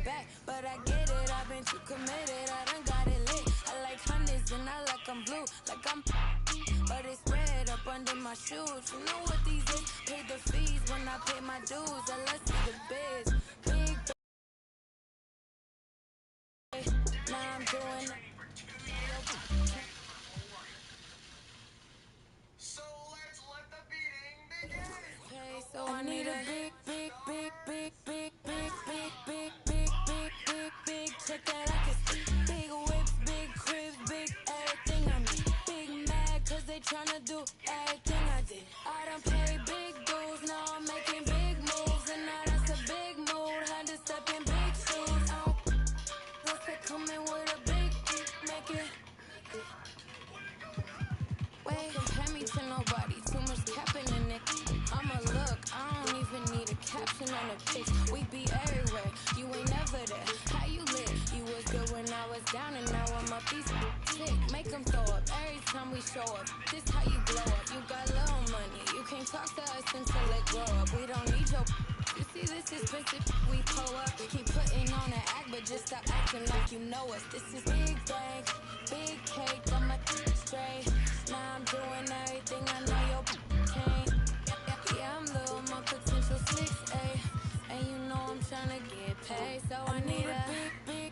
back, but I get it. I've been too committed, I done got it lit. I like hundreds and I like I'm blue, like I'm but it's spread up under my shoes. You know what these is? Pay the fees when I pay my dues. I let's see the biz. Big now I'm doing So let's let the beating begin. okay, so I need a big check that I can see. Big whips, big cribs, big everything I need. Big mad cause they tryna do everything I did. I done paid big dues, now I'm making big moves. And now that's a big mood, had to step in big shoes. Plus they coming with a big make it. Wait, compare me to nobody, too much capping in it. I'ma look, I don't even need a caption on the pics. We be everywhere, you ain't never there. How you lit? You was good when I was down and now I'm up. These sick, make them throw up every time we show up. This how you blow up, you got little money. You can't talk to us until it grow up. We don't need your you see this expensive, we pull up. Keep putting on an act, but just stop acting like you know us. This is big bang, big cake, on my straight. Now I'm doing everything I know your can't. Yeah, I'm little, my potential 6A. And you know I'm tryna get paid, so I need a big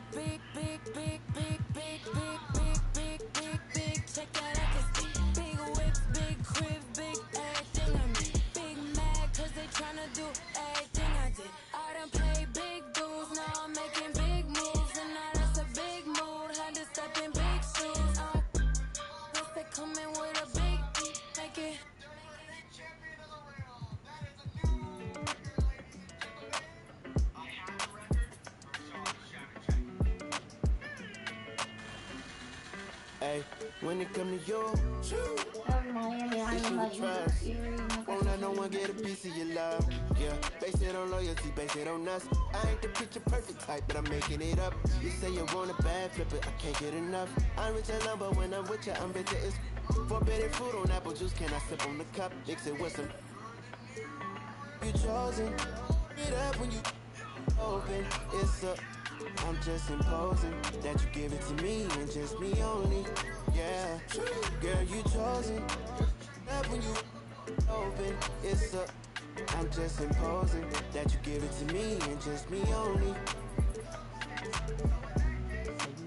check that I can see. Big whips, big cribs, big everything I need. Big mad cause they tryna do everything I did. I done paid big dues, now I'm making big moves. And now that's a big mood, had to step in big shoes. Plus they coming with a big make it. Champion of the round. That is a new record, ladies and gentlemen. I have a record from Sean Shatterjack. Hey, when it come to you, it's you to trust. Won't let no one get a piece of your love. Yeah, base it on loyalty, base it on us. I ain't the picture perfect type, but I'm making it up. You say you want a bad flip it, I can't get enough. I'm rich and but when I'm with you, I'm bitter as forbidden fruit on apple juice. Can I sip on the cup? Mix it with some. You chosen. It up when you open. It's up. I'm just imposing that you give it to me and just me only. Yeah, girl, you chosen. Up when you open. It's up. I'm just imposing that you give it to me and just me only.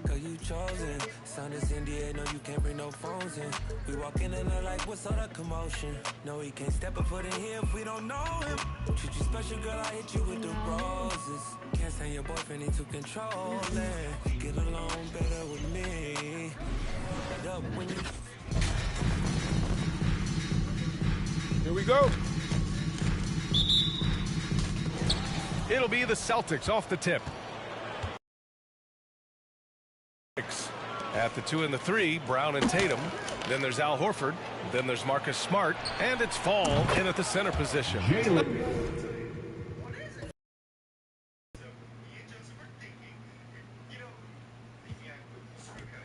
Girl, you chosen. Sound is India, no, you can't bring no phones in. We walk in and they're like, what's all the commotion? No, he can't step a foot in here if we don't know him. Treat you special, girl, I hit you with the roses. Can't stand your boyfriend, he too controlling. Get along better with me. Head up when you... Here we go. It'll be the Celtics off the tip. At the 2 and the 3, Brown and Tatum. Then there's Al Horford. Then there's Marcus Smart. And it's Fall in at the center position.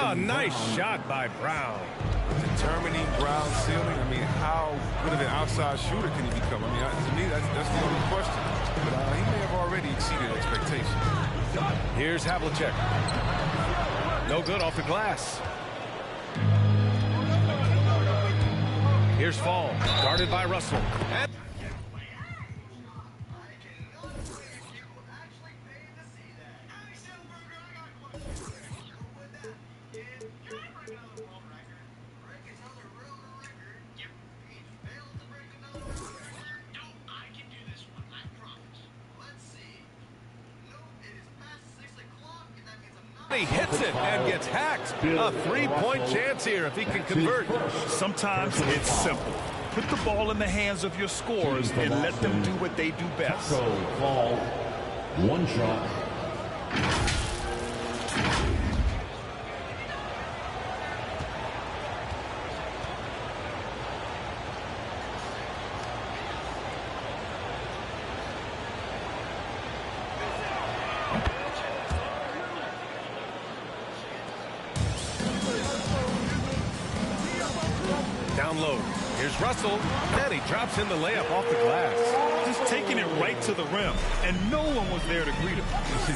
A nice shot by Brown. Determining Brown's ceiling. I mean, how good of an outside shooter can he become? I mean, to me, that's the only question. But he may have already exceeded expectations. Here's Havlicek. No good off the glass. Here's Fall, guarded by Russell. And he hits it and gets hacked. A three-point chance here if he can convert. Sometimes it's simple. Put the ball in the hands of your scorers and let them do what they do best. So, Fall, one shot. unload. Here's Russell, and he drops in the layup off the glass. Just taking it right to the rim, and no one was there to greet him.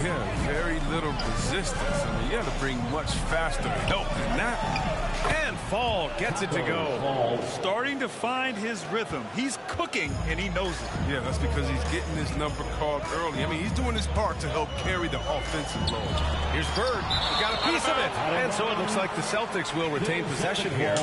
Yeah, very little resistance. I mean, you have to bring much faster help than that. And Fall gets it to go. Starting to find his rhythm. He's cooking, and he knows it. Yeah, that's because he's getting his number called early. I mean, he's doing his part to help carry the offensive load. Here's Bird. He got a piece of it. And so it looks like the Celtics will retain possession here.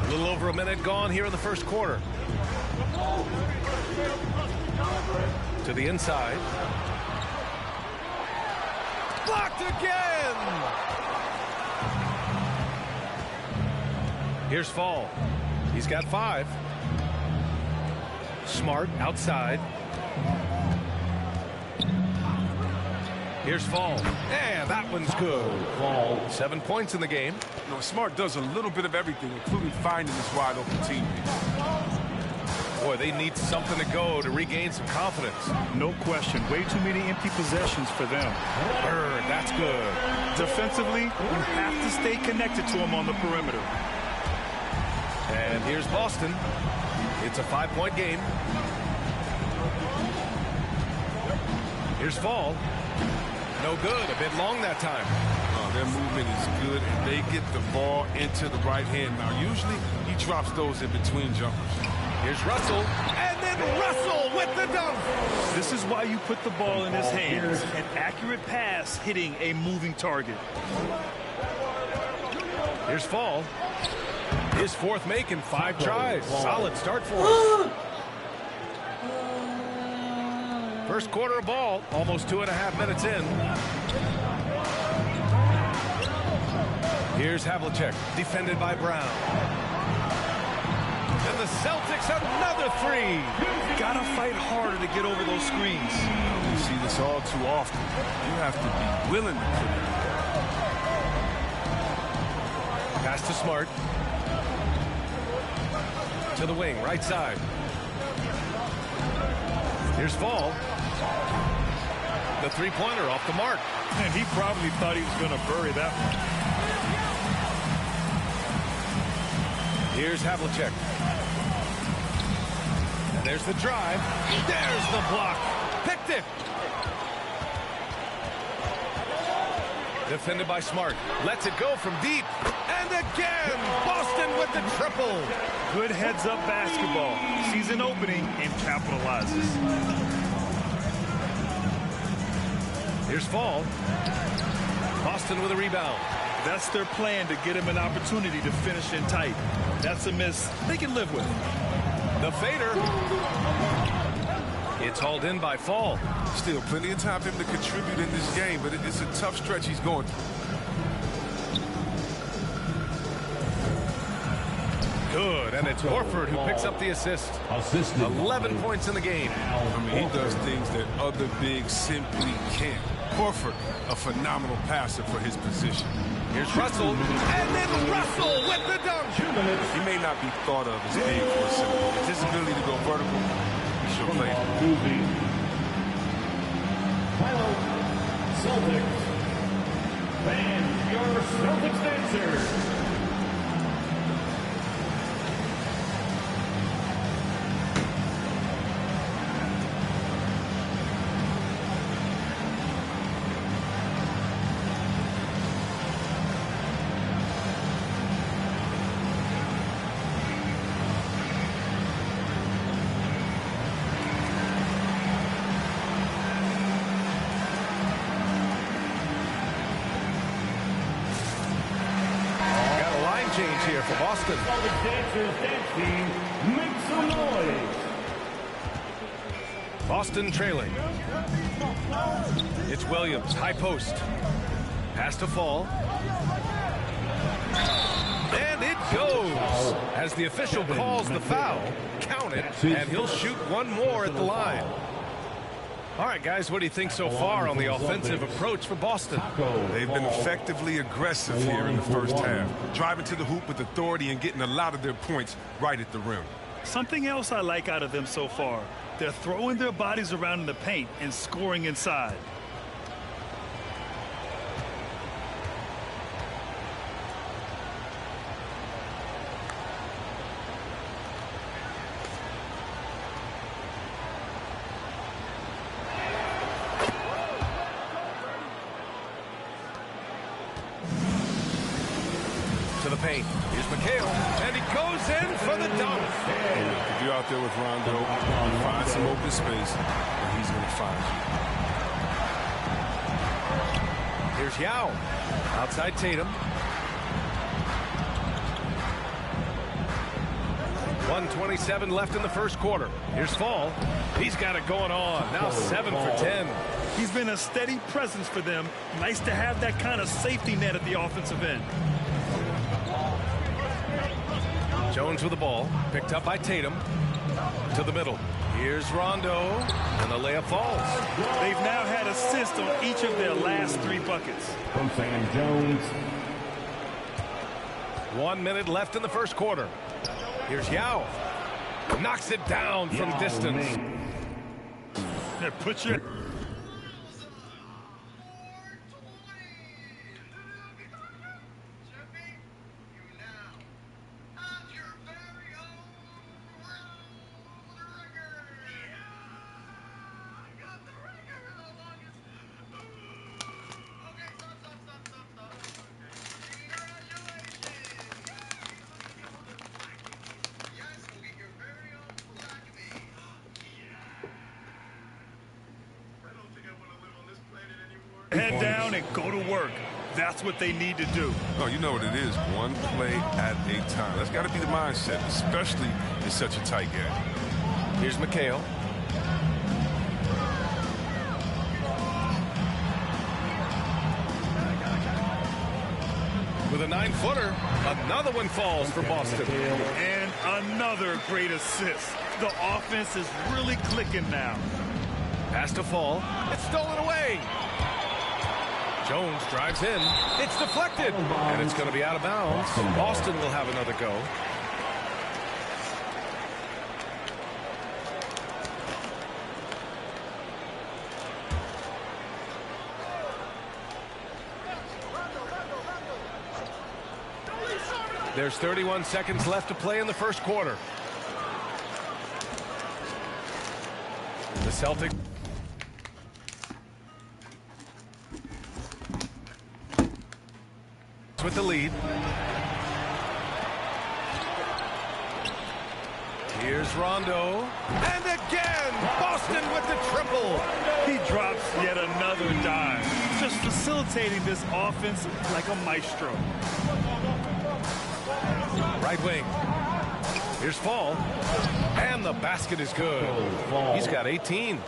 A little over a minute gone here in the first quarter. To the inside. Blocked again! Here's Fall. He's got 5. Smart outside. Here's Fall. And that one's good. Fall. 7 points in the game. You know, Smart does a little bit of everything, including finding his wide open teammates. Boy, they need something to go to regain some confidence. No question. Way too many empty possessions for them. Bird, that's good. Defensively, you have to stay connected to him on the perimeter. And here's Boston. It's a 5-point game. Here's Fall. No good. A bit long that time. Their movement is good, and they get the ball into the right hand. Now, usually, he drops those in between jumpers. Here's Russell, and then Russell with the dunk. This is why you put the ball in his hands. An accurate pass hitting a moving target. Here's Fall. His 4th make in 5 tries. Solid start for him. First quarter of ball, almost 2.5 minutes in. Here's Havlicek, defended by Brown. And the Celtics another 3. Gotta fight harder to get over those screens. You see this all too often. You have to be willing to put it. Pass to Smart. To the wing, right side. Here's Fall. The 3-pointer off the mark. And he probably thought he was going to bury that one. Here's Havlicek. And there's the drive. There's the block. Picked it. Defended by Smart. Lets it go from deep. And again, Boston with the triple. Good heads-up basketball. Sees an opening and capitalizes. Here's Fall. Boston with a rebound. That's their plan, to get him an opportunity to finish in tight. That's a miss they can live with. The fader. It's hauled in by Fall. Still plenty of time for him to contribute in this game, but it's a tough stretch he's going through. Good, and it's Horford who picks up the assist. 11 points in the game. I mean, he does things that other bigs simply can't. Horford, a phenomenal passer for his position. Here's Russell, and then Russell with the dunk. He may not be thought of as big for a center, but his ability to go vertical, he sure plays. Celtics. Fans, your Celtics dancers. Change here for Boston. Dancers dance team, make some noise. Boston trailing. It's Williams, high post. Pass to Fall. And it goes. As the official calls the foul, count it, and he'll shoot one more at the line. All right, guys, what do you think so far on the offensive approach for Boston? They've been effectively aggressive here in the first half, driving to the hoop with authority and getting a lot of their points right at the rim. Something else I like out of them so far. They're throwing their bodies around in the paint and scoring inside. To the paint. Here's McHale, and he goes in for the dunk. If you're out there with Rondo, find some open space, and he's going to find you. Here's Yao. Outside Tatum. 1:27 left in the first quarter. Here's Fall. He's got it going on. Now 7 for 10. He's been a steady presence for them. Nice to have that kind of safety net at the offensive end. Jones with the ball. Picked up by Tatum. To the middle. Here's Rondo. And the layup falls. They've now had assists on each of their last 3 buckets. From Sam Jones. 1 minute left in the first quarter. Here's Yao. Knocks it down from distance. Put your... Head down and go to work. That's what they need to do. Oh, you know what it is. One play at a time. That's got to be the mindset, especially in such a tight game. Here's McHale. With a 9-footer, another one falls for Boston. And another great assist. The offense is really clicking now. Pass to Fall. It's stolen away. Jones drives in. It's deflected. And it's going to be out of bounds. Boston will have another go. There's 31 seconds left to play in the first quarter. The Celtics. With the lead. Here's Rondo. And again, Boston with the triple. He drops yet another dime. Just facilitating this offense like a maestro. Right wing. Here's Fall. And the basket is good. He's got 18.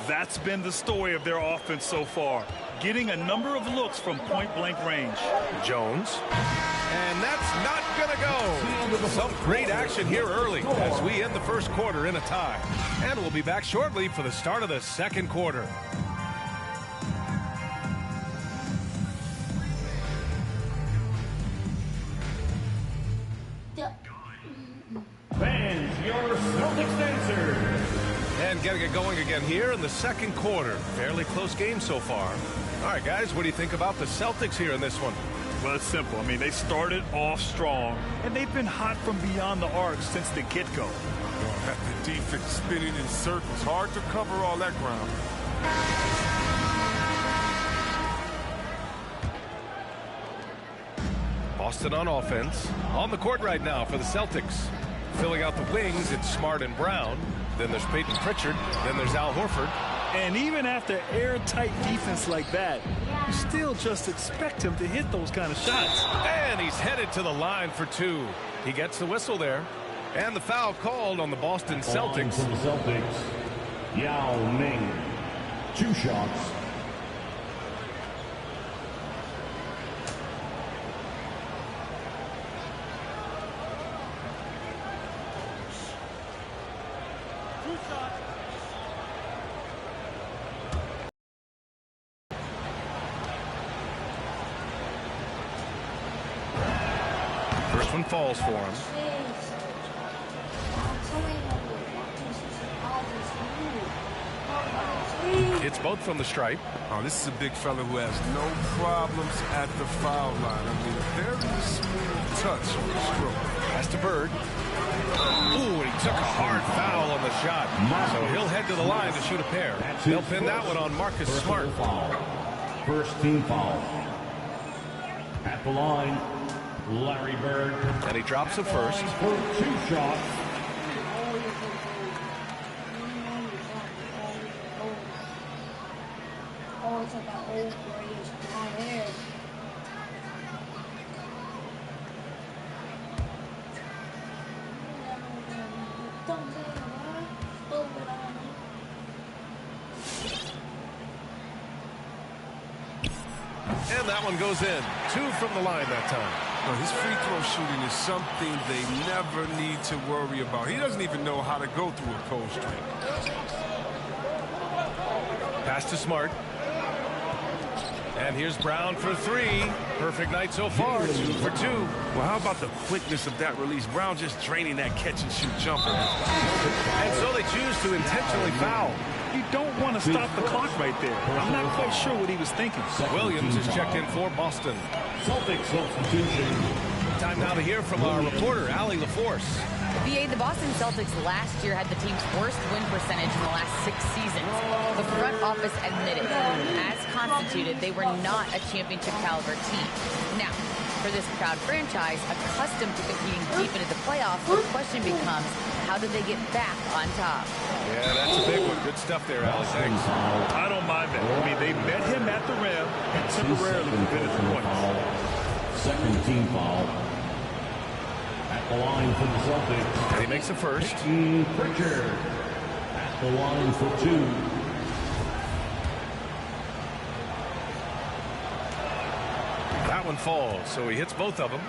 That's been the story of their offense so far. Getting a number of looks from point-blank range. Jones. And that's not going to go. Some great action here early as we end the first quarter in a tie. And we'll be back shortly for the start of the second quarter. Fans, your Celtics answer. And getting it going again here in the second quarter. Fairly close game so far. All right, guys, what do you think about the Celtics here in this one? Well, it's simple. I mean, they started off strong, and they've been hot from beyond the arc since the get-go. The defense spinning in circles. Hard to cover all that ground. Boston on offense. On the court right now for the Celtics. Filling out the wings, it's Smart and Brown. Then there's Peyton Pritchard. Then there's Al Horford. And even after airtight defense like that, you still just expect him to hit those kind of shots. And he's headed to the line for 2. He gets the whistle there. And the foul called on the Boston Celtics. For the Celtics, Yao Ming. 2 shots. First one falls for him. Hits both from the stripe. Oh, this is a big fella who has no problems at the foul line. I mean, a very smooth touch on the stroke. Pass to Bird. Ooh, and he took a hard foul on the shot. So he'll head to the line to shoot a pair. They'll pin that one on Marcus Smart. First team foul. At the line, Larry Bird. And he drops the first. For 2 shots. Oh, it's like that old grayish blonde hair. And that one goes in. 2 from the line that time. Well, his free throw shooting is something they never need to worry about. He doesn't even know how to go through a cold streak. Pass to Smart. And here's Brown for 3. Perfect night so far. 2 for 2. Well, how about the quickness of that release? Brown just draining that catch-and-shoot jumper. And so they choose to intentionally foul. You don't want to stop the clock right there. I'm not quite sure what he was thinking. Williams is checked in for Boston. Celtics substitution. Time now to hear from our reporter, Allie LaForce. VA, the Boston Celtics last year had the team's worst win percentage in the last 6 seasons. The front office admitted, as constituted, they were not a championship caliber team. Now, for this proud franchise, accustomed to competing deep into the playoffs, the question becomes, how do they get back on top? Yeah, that's a big one. Good stuff there, Allie. Thanks. I don't mind that. I mean, they met him at the rim and temporarily prevented the points. Second team foul. At the line for the Celtics. And he makes the first. Pritchard. At the line for 2. That one falls, so he hits both of them.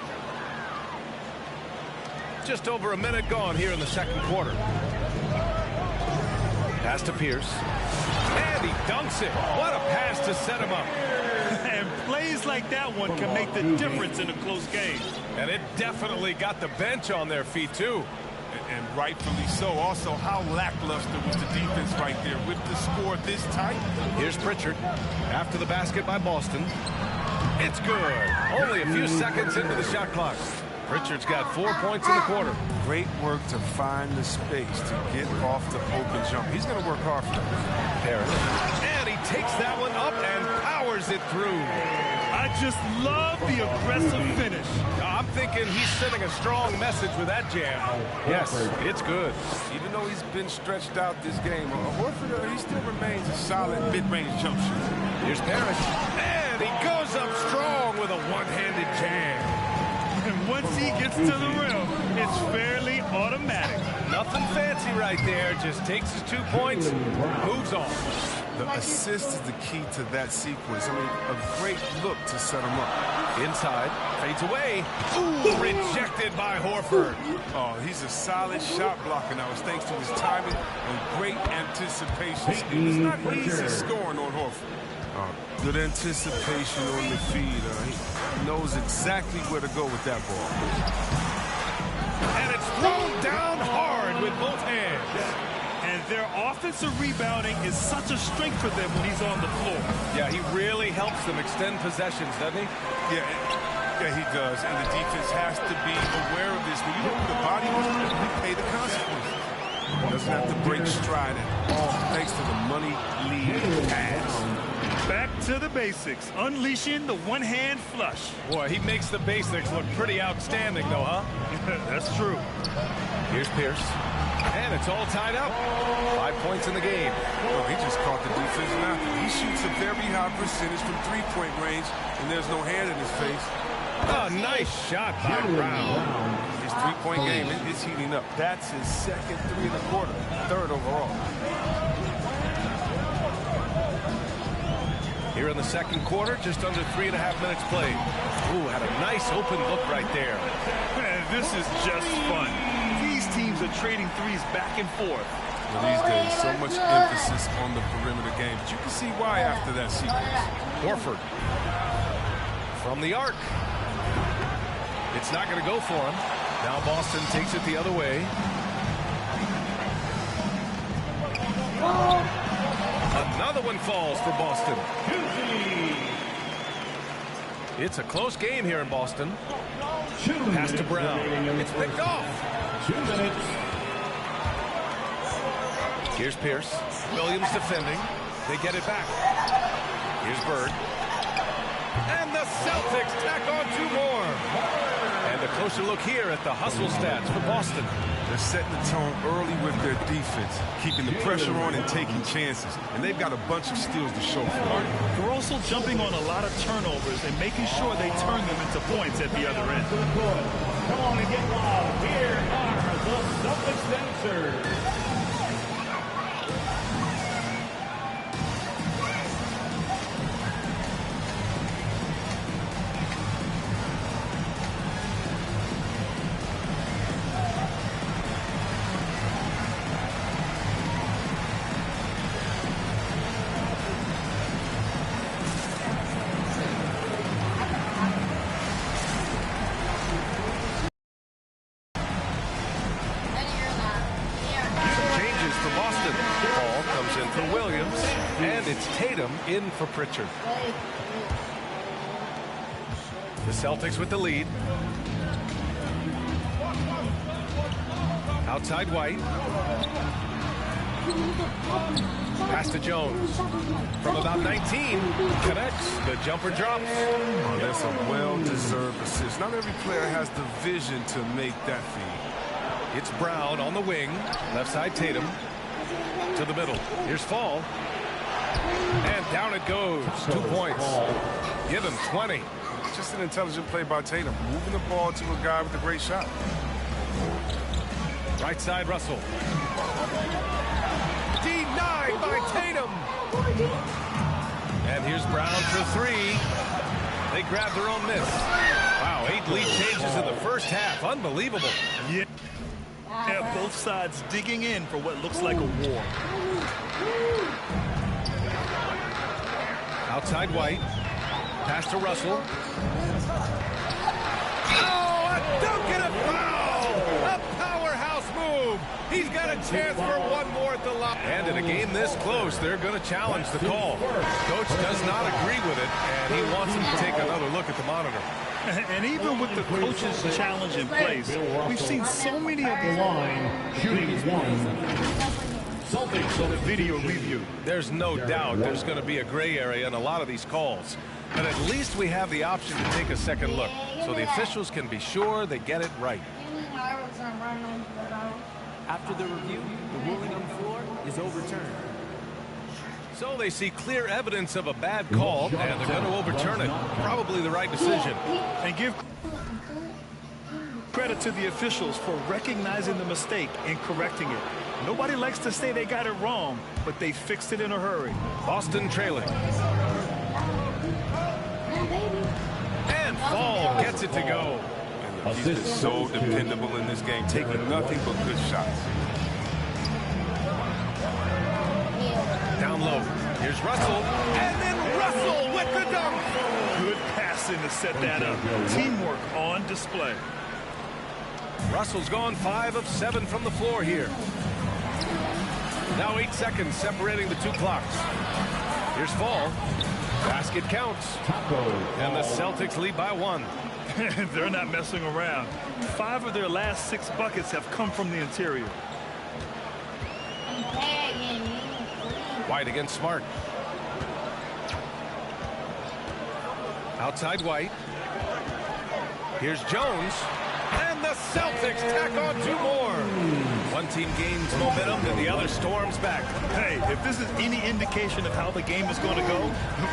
Just over a minute gone here in the second quarter. Pass to Pierce. And he dunks it. What a pass to set him up. And plays like that one can make the difference in a close game. And it definitely got the bench on their feet, too. And rightfully so. Also, how lackluster was the defense right there with the score this tight. Here's Pritchard after the basket by Boston. It's good. Only a few seconds into the shot clock. Pritchard's got 4 points in the quarter. Great work to find the space to get off the open jump. He's going to work hard for that. Harris. And he takes that one up and powers it through. I just love the aggressive finish. I'm thinking he's sending a strong message with that jam. Yes, it's good. Even though he's been stretched out this game, Horford, he still remains a solid mid-range jump shooter. Here's Parrish. And he goes up strong with a one-handed jam. And once he gets to the rim, it's fairly automatic. Nothing fancy right there. Just takes his 2 points, moves on. The assist is the key to that sequence. I mean, a great look to set him up. Inside, fades away. Ooh, rejected by Horford. Oh, he's a solid shot blocker now. It's thanks to his timing and great anticipation. It's not easy scoring on Horford. Good anticipation on the feed. He knows exactly where to go with that ball. And it's thrown down hard with both hands. And their offensive rebounding is such a strength for them when he's on the floor. Yeah, he really helps them extend possessions, doesn't he? Yeah, he does. And the defense has to be aware of this. When you look at the body, you pay the consequences. Doesn't have to break stride at all thanks to the money lead pass. Back to the basics, unleashing the one-hand flush. Boy, he makes the basics look pretty outstanding, though, huh? That's true. Here's Pierce. And it's all tied up. 5 points in the game. Well, he just caught the defense now. He shoots a very high percentage from three-point range, and there's no hand in his face. Oh, nice shot by Brown. His three-point game is heating up. That's his second 3 in the quarter, 3rd overall. Here in the second quarter, just under 3.5 minutes played. Ooh, had a nice open look right there. Man, this is just fun. These teams are trading threes back and forth. Well, these days, so much emphasis on the perimeter game, but you can see why after that sequence. Horford from the arc. It's not going to go for him. Now Boston takes it the other way. Another one one falls for Boston. It's a close game here in Boston. Pass to Brown. It's picked off. 2 minutes. Here's Pierce. Williams defending. They get it back. Here's Bird. And the Celtics tack on 2 more. And a closer look here at the hustle stats for Boston. They're setting the tone early with their defense, keeping the pressure on and taking chances. And they've got a bunch of steals to show for it. They're also jumping on a lot of turnovers and making sure they turn them into points at the other end. Come on and get loud. Here are the Celtics dancers. In for Pritchard. The Celtics with the lead. Outside White. Pass to Jones. From about 19. Connects. The jumper drops. Oh, that's a well-deserved assist. Not every player has the vision to make that feed. It's Brown on the wing. Left side Tatum. To the middle. Here's Fall. And down it goes. 2 points. Give him 20. Just an intelligent play by Tatum. Moving the ball to a guy with a great shot. Right side Russell. Denied by Tatum. And here's Brown for 3. They grab their own miss. Wow, 8 lead changes in the first half. Unbelievable. Yeah, both sides digging in for what looks like a war. Outside White. Pass to Russell. Oh, a dunk and a foul! A powerhouse move. He's got a chance for one more at the line. And in a game this close, they're going to challenge the call. Coach does not agree with it, and he wants him to take another look at the monitor. And even with the coach's challenge in place, we've seen so many of these line shooting 1. Celtics on the video review. There's no doubt there's going to be a gray area in a lot of these calls. But at least we have the option to take a second look, so the officials can be sure they get it right. After the review, the ruling on the floor is overturned. So they see clear evidence of a bad call, and they're going to overturn it. Probably the right decision. And give credit to the officials for recognizing the mistake and correcting it. Nobody likes to say they got it wrong, but they fixed it in a hurry. Boston trailing. And Fall gets it to go. And he's been so dependable in this game, taking nothing but good shots. Down low. Here's Russell. And then Russell with the dunk. Good passing to set that up. Teamwork on display. Russell's gone 5 of 7 from the floor here. Now 8 seconds separating the 2 clocks. Here's Fall. Basket counts. And the Celtics lead by 1. They're not messing around. 5 of their last 6 buckets have come from the interior. White against Smart. Outside White. Here's Jones. And the Celtics tack on 2 more. One team gains momentum and the other storms back. Hey, if this is any indication of how the game is going to go,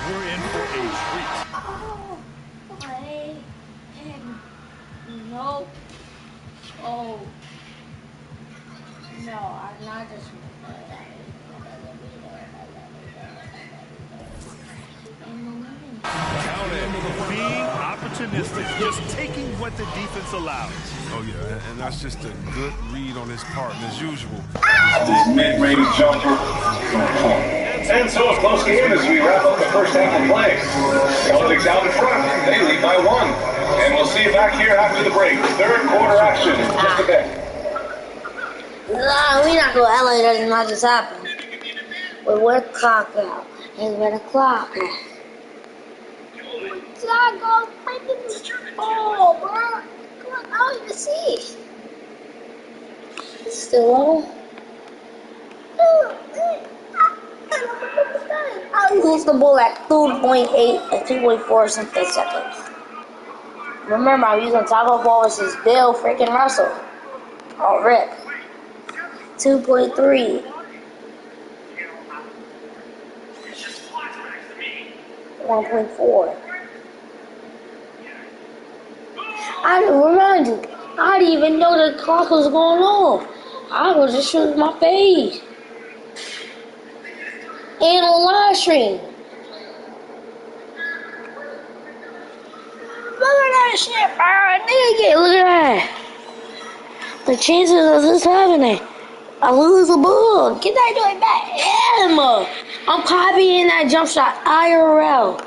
we're in for a treat. No. Oh. No, I'm not just. Being opportunistic, just taking what the defense allows. Oh, yeah, and that's just a good read on his part, and as usual. This mid-range jumper. And so a close game as we wrap up the first half of play. Celtics out in front. They lead by 1. And we'll see you back here after the break. Third quarter action in just a bit. Nah, we not going to LA. Does not just happen. We work cock out. It's 1 o'clock. Taco, find this ball, bro. Come on, I don't even see it. It's still on. I lose the ball at 2.8 and 2.4 something seconds. Remember, I'm using Taco Ball versus Bill freaking Russell. Oh, rip. 2.3. 1.4. I remind you, I didn't even know the clock was going on. I was just shooting my face. And on live stream. Look at that shit, bro. Nigga, look at that. The chances of this happening. I lose the ball. Get that joint back. Yeah, I'm copying that jump shot IRL.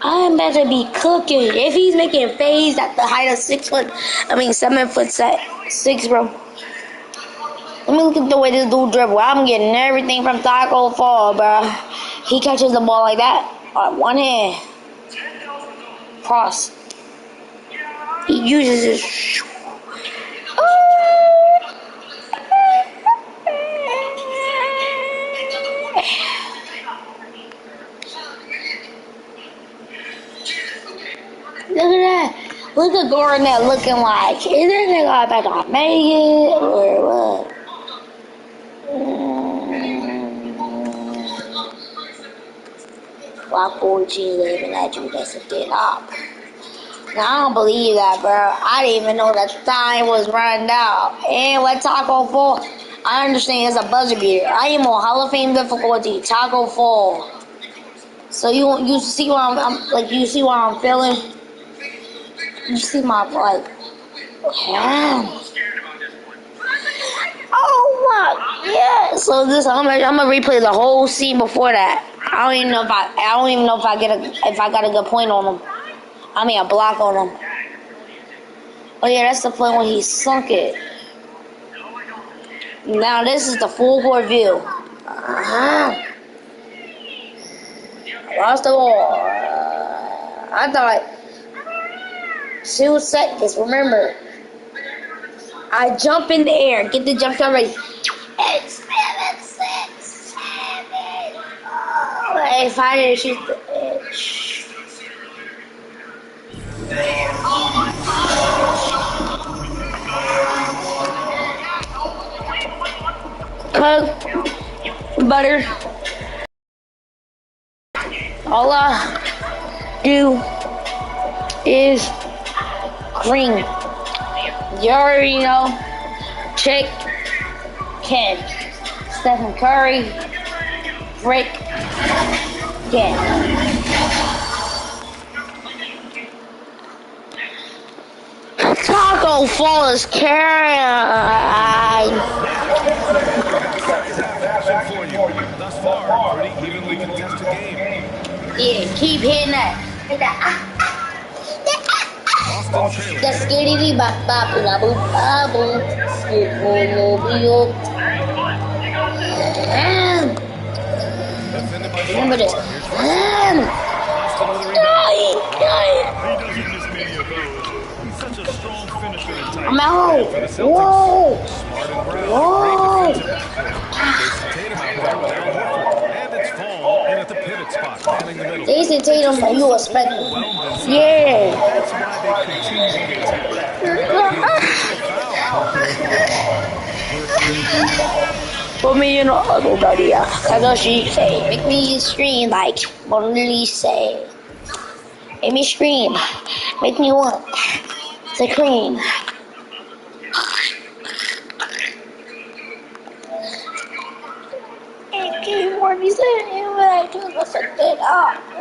I'm about to be cooking. If he's making fades at the height of 7'6", bro. Let me look at the way this dude dribble. I'm getting everything from Taco Fall, bro. He catches the ball like that. One hand. Cross. He uses his. Look at that. Look at Garnett looking like. Is that nigga about to make it or what? Black boy G living at you, that's a get up. Now, I don't believe that, bro. I didn't even know that time was running out. And what Taco Fall, I understand it's a buzzer beater. I am on Hall of Fame difficulty, Taco Fall. So you see what you see what I'm feeling? You see my damn. Oh my, yeah. So I'm gonna replay the whole scene before that. I don't even know if I got a good point on him. I mean a block on him. Oh yeah, that's the play when he sunk it. Now this is the full court view. Lost the ball. I thought 2 seconds. Remember, I jump in the air, get the jump shot ready. 8, 7, 6, 7. Oh, if I didn't shoot the edge. Cook, butter. All I do is cream. You already know. Chicken. Stephen Curry. Rick. Yeah. Taco Fall is carrying. Thus far, pretty evenly contested game. Yeah, keep hitting that. The skitty bop bop la boop boop. Remember this. I'm out. Whoa. Whoa. Jason Tatum, you expect me. Yeah. Put me in the other buddy. That's what she say. Make me scream like Mona Lisa say. Make me scream. Make me want to cream. And keep what he said. You like to listen it up.